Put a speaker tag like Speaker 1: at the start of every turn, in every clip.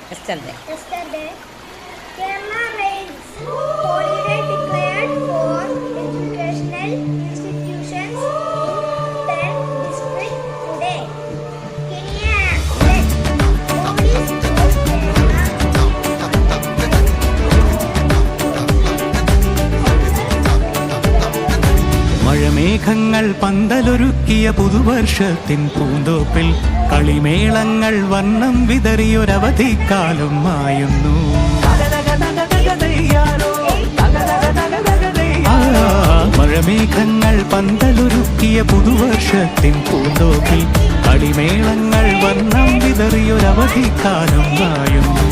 Speaker 1: Yesterday, Kerala rains holiday declared for educational institutions in 10 districts today. Kenya, only schools
Speaker 2: മഴമേഘങ്ങൾ പന്തലൊരുക്കിയ പുതുവർഷത്തിൻ പൂന്തോപ്പിൽ കളിമേളങ്ങൾ വർണ്ണം വിതറിയൊരവധിക്കാലം മായുന്നു. മഴമേഘങ്ങൾ പന്തലൊരുക്കിയ പുതുവർഷത്തിൻ പൂന്തോപ്പിൽ കളിമേളങ്ങൾ വർണ്ണം വിതറിയൊരവധിക്കാലം മായുന്നു.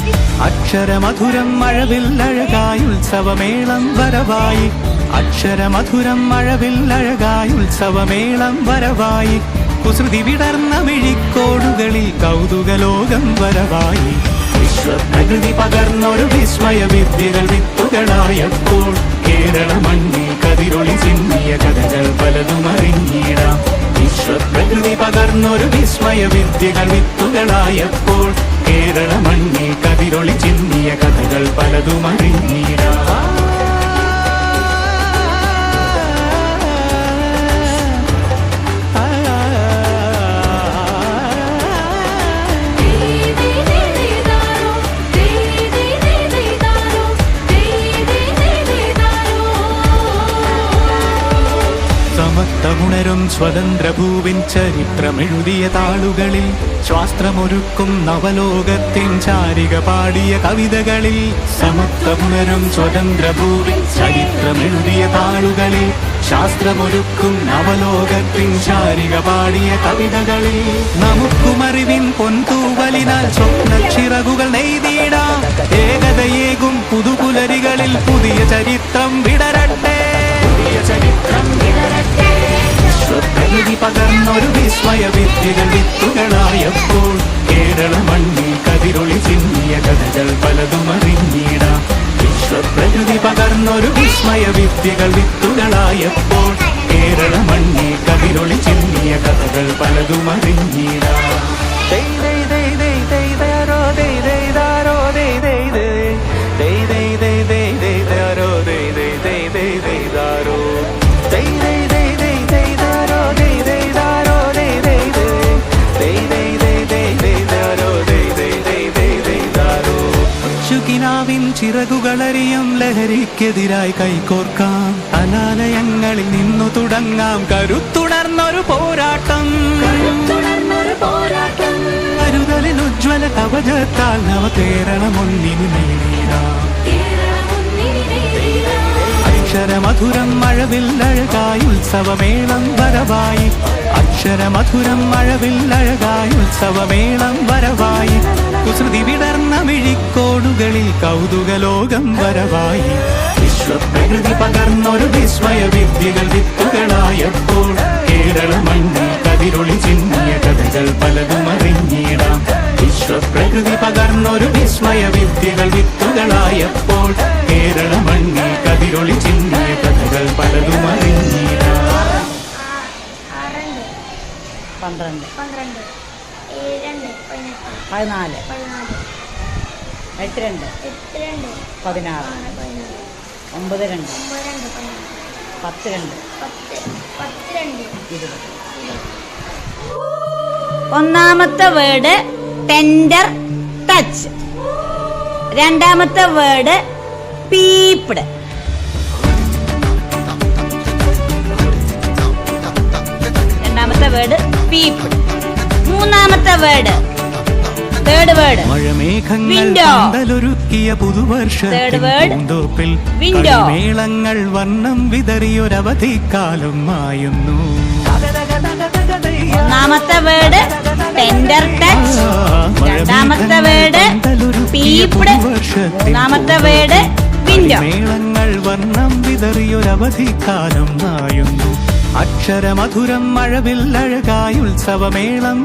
Speaker 2: അക്ഷരമധുരം മഴവില്ലഴകായുത്സവമേളം വരവായി. അക്ഷരമധുരം മഴവില്ലഴകായുത്സവമേളം വരവായി. കുസൃതി വിടർന്ന മിഴിക്കോടുകളിൽ കൗതുകലോകം വരവായി. വിശ്വപ്രകൃതി പകർന്നൊരു വിസ്മയ വിദ്യകൾ വിത്തുകളായപ്പോൾ കേരള മണ്ണിൽ കതിരൊളി ചിന്നിയ കഥകൾ പലതും അറിഞ്ഞിടാം. വിശ്വപ്രകൃതി പകർന്നൊരു വിസ്മയ വിദ്യകൾ വിത്തുകളായപ്പോൾ കേരള മണ്ണിൽ കതിരൊളി ചിന്നിയ കഥകൾ പലതും അറിഞ്ഞിടാം. സമത്വമുണരും സ്വതന്ത്ര ഭൂവിൻ ചരിത്രമെഴുതിയ താളുകളിൽ ശാസ്ത്രമൊരുക്കും നവലോകത്തിൻ ചാരിക പാടിയ കവിതകളിൽ. സമത്വമുണരും സ്വതന്ത്ര ഭൂവിൻ ചരിത്രമെഴുതിയ താളുകളിൽ ശാസ്ത്രമൊരുക്കും നവലോകത്തിൻ ചാരിക പാടിയ കവിതകളിൽ. നമുക്കുമറിവിൻ പൊൻതൂവലിനാൽ സ്വപ്നച്ചിറകുകൾ നെയ്തിടാം. ഏകതയേകും പുതുപുലരികളിൽ പുതിയ ചരിത്രം വിടരട്ടെ. വിശ്വപ്രകൃതി പകർന്നൊരു വിസ്മയ വിദ്യകൾ വിത്തുകളായപ്പോൾ കേരള മണ്ണിൽ കതിരൊളി ചിന്നിയ കഥകൾ പലതും അറിഞ്ഞിടാം. വിശ്വപ്രകൃതി പകർന്നൊരു വിസ്മയ വിദ്യകൾ വിത്തുകളായപ്പോൾ കേരള മണ്ണിൽ കതിരൊളി ചിന്നിയ കഥകൾ പലതും അറിഞ്ഞിടാം. ിൻ ചിറകുകളറിയും ലഹരിക്കെതിരായി കൈകോർക്കാം. അനാലയങ്ങളിൽ നിന്നു തുടങ്ങാം കരുത്തുണർന്നൊരു പോരാട്ടം. കരുതലിൽ ഉജ്ജ്വല കവചത്താൽ നവ കേരളമൊന്നിനു നേടിടാം. അക്ഷരമധുരം മഴവില്ലഴകായുത്സവമേളം വരവായി. അക്ഷരമധുരം മഴവില്ലഴകായുത്സവമേളം വരവായി. കുസൃതി വിടർന്ന മിഴിക്കോടുകളിൽ കൗതുകലോകം വരവായി. വിശ്വപ്രകൃതി പകർന്നൊരു വിസ്മയ വിദ്യകൾ വിത്തുകളായപ്പോൾ കേരള മണ്ണിൽ കതിരൊളി ചിന്നിയ കഥകൾ പലതും അറിഞ്ഞിടാം. വിശ്വപ്രകൃതി പകർന്നൊരു വിസ്മയ വിദ്യകൾ വിത്തുകളായപ്പോൾ കേരള മണ്ണിൽ കതിരൊളി ചിന്നിയ കഥകൾ പലതും അറിഞ്ഞിടാം.
Speaker 1: 12 7 14 8 2 16 9 2 10 2 ഒന്നാമത്തെ വേർഡ് ടെൻഡർ ടച്ച്. രണ്ടാമത്തെ വേർഡ് പീപ്ഡ്. രണ്ടാമത്തെ വേർഡ് പീപ്ഡ്. മൂന്നാമത്തെ word third word window. Third word window.
Speaker 2: മേളങ്ങൾ വർണ്ണം വിതറിയൊരവധിക്കാലം മായുന്നു.
Speaker 1: ഒന്നാമത്തെ വേർഡ് ടെൻഡർ ടച്ച്. രണ്ടാമത്തെ വേർഡ് പീപ്ഡ്. മൂന്നാമത്തെ വേർഡ് വിൻഡോ.
Speaker 2: മേളങ്ങൾ വർണ്ണം വിതറിയൊരവധിക്കാലം മായുന്നു. അക്ഷരമധുരം മഴവില്ലഴകായുത്സവമേളം